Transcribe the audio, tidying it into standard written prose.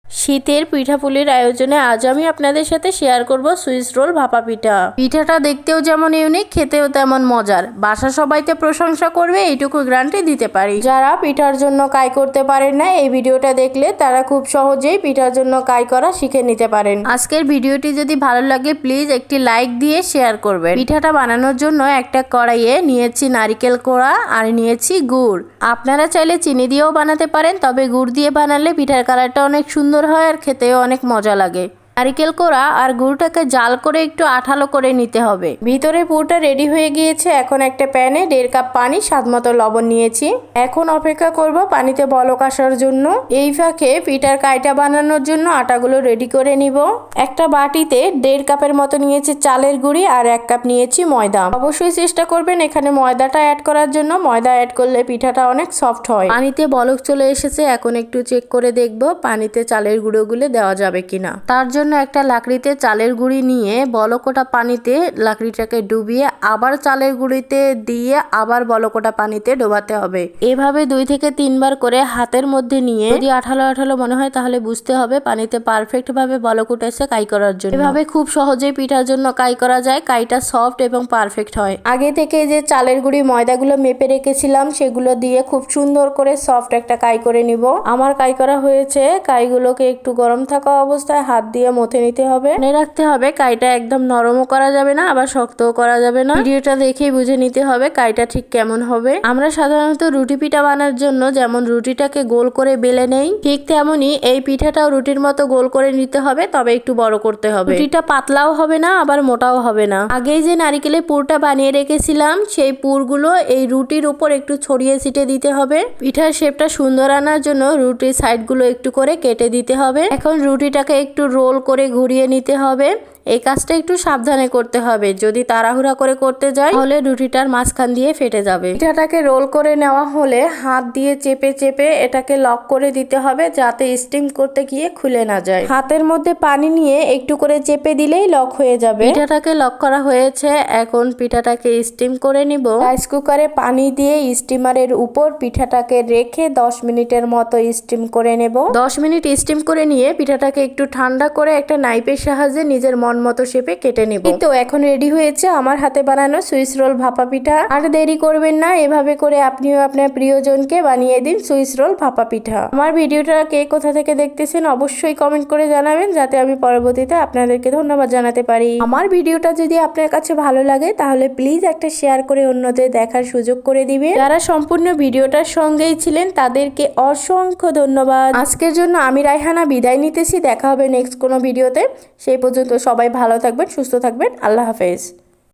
শীতের পিঠাপুলির আয়োজনে আজ আমি আপনাদের সাথে শেয়ার করব সুইস রোল ভাপা পিঠা। পিঠাটা দেখতেও যেমন ইউনিক, খেতেও তেমন মজার। বাসা সবাইতে প্রশংসা করবে এইটুকু গ্যারান্টি দিতে পারি। যারা পিঠার জন্য কাই করতে পারেন না, এই ভিডিওটা দেখলে তারা খুব সহজেই পিঠার জন্য কাই করা শিখে নিতে পারেন। আজকের ভিডিওটি যদি ভালো লাগে প্লিজ একটি লাইক দিয়ে শেয়ার করবেন। পিঠাটা বানানোর জন্য একটা কড়াইয়ে নিয়েছি নারিকেল কোড়া আর নিয়েছি গুড়। আপনারা চাইলে চিনি দিয়েও বানাতে পারেন, তবে গুড় দিয়ে বানালে পিঠার কালারটা অনেক সুন্দর হয় আর খেতেও অনেক মজা লাগে। নারিকেল কোড়া আর গুড়টাকে জাল করে একটু আঠালো করে নিতে হবে। ভিতরে পুরটা রেডি হয়ে গিয়েছে। এখন একটা প্যানে 1.5 কাপ পানি, স্বাদমতো লবণ নিয়েছি। এখন অপেক্ষা করব পানিতে বলক আসার জন্য। এই ফাঁকে পিঠার কাইটা বানানোর জন্য আটাগুলো রেডি করে নিব। একটা বাটিতে 1.5 কাপের মতো নিয়েছি চালের গুঁড়ি আর 1 কাপ নিয়েছি ময়দা। অবশ্যই চেষ্টা করবেন এখানে ময়দাটা অ্যাড করার জন্য। ময়দা অ্যাড করলে পিঠাটা অনেক সফট হয়। পানিতে বলক চলে এসেছে, এখন একটু চেক করে দেখব পানিতে চালের গুঁড়োগুলো দেওয়া যাবে কিনা। তার জন্য একটা লাকড়িতে চালের গুঁড়ি নিয়ে বলকোটা পানিতে লাকড়িটাকে ডুবিয়ে আবার চালের গুঁড়িতে দিয়ে আবার বলকোটা পানিতে ডোবাতে হবে। এভাবে 2 থেকে 3 বার করে হাতের মধ্যে নিয়ে, যদি আঠালো আঠালো মনে হয় তাহলে বুঝতে হবে পানিতে পারফেক্ট ভাবে বলক উঠেছে কাই করার জন্য। এভাবে খুব সহজেই পিঠার জন্য কাই করা যায়। কাইটা সফট এবং পারফেক্ট হয়। আগে থেকে যে চালের গুঁড়ি ময়দাগুলো মেপে রেখেছিলাম সেগুলো দিয়ে খুব সুন্দর করে সফট একটা কাই করে নিব। আমার কাই করা হয়েছে। কাইগুলোকে একটু গরম থাকা অবস্থায় হাত দিয়ে মথে নিতে হবে। মনে রাখতে হবে কাইটা একদম নরমও করা যাবে না, আবার শক্তও করা যাবে না। ভিডিওটা দেখেই বুঝে নিতে হবে কাইটা ঠিক কেমন হবে। আমরা সাধারণত রুটি পিঠা বানানোর জন্য যেমন রুটিটাকে গোল করে বেলে নেই, ঠিক তেমনই এই পিঠাটাও রুটির মতো গোল করে নিতে হবে, তবে একটু বড় করতে হবে। রুটিটা পাতলাও হবে না আবার মোটাও হবে না। আগেই যে নারিকেলের পুরটা বানিয়ে রেখেছিলাম সেই পুরগুলো এই রুটির উপর একটু ছড়িয়ে ছিটে দিতে হবে। পিঠার শেপটা সুন্দর আনার জন্য রুটির সাইডগুলো একটু করে কেটে দিতে হবে। এখন রুটিটাকে একটু রোল করে ঘুরিয়ে নিতে হবে। এই কাজটা একটু সাবধানে করতে হবে। যদি তাড়াহুড়া করে করতে যাই তাহলে রুটিটার মাঝখান দিয়ে ফেটে যাবে। পিঠাটাকে রোল করে নেওয়া হলে হাত দিয়ে চেপে চেপে এটাকে লক করে দিতে হবে, যাতে স্টিম করতে গিয়ে খুলে না যায়। হাতের মধ্যে পানি নিয়ে একটু করে চেপে দিলেই লক হয়ে যাবে। পিঠাটাকে লক করা হয়েছে। এখন পিঠাটাকে স্টিম করে নিব। রাইস কুকারে পানি দিয়ে স্টিমারের উপর পিঠাটাকে রেখে 10 মিনিটের মতো স্টিম করে নেব। 10 মিনিট স্টিম করে নিয়ে পিঠাটাকে একটু ঠান্ডা করে একটা নাইফের সাহায্যে নিজের মন মতো শেপে কেটে নেব। তো এখন রেডি হয়েছে আমার হাতে বানানো সুইস রোল ভাপা পিঠা। আর দেরি করবেন না, এভাবে করে আপনিও আপনার প্রিয়জনকে বানিয়ে দিন সুইস রোল ভাপা পিঠা। আমার ভিডিওটা কে কোথা থেকে দেখতেছেন অবশ্যই কমেন্ট করে জানাবেন, যাতে আমি পরবর্তীতে আপনাদেরকে ধন্যবাদ জানাতে পারি। আমার ভিডিওটা যদি আপনার কাছে ভালো লাগে তাহলে প্লিজ একটা শেয়ার করে অন্যদের দেখার সুযোগ করে দিবেন। যারা সম্পূর্ণ ভিডিওটার সঙ্গেই ছিলেন তাদেরকে অসংখ্য ধন্যবাদ। আজকের জন্য আমি রায়হানা বিদায় নিতেছি। দেখা হবে নেক্সট কোনো ভিডিওতে। সেই পর্যন্ত সবাই ভালো থাকবেন, সুস্থ থাকবেন। আল্লাহ হাফেজ।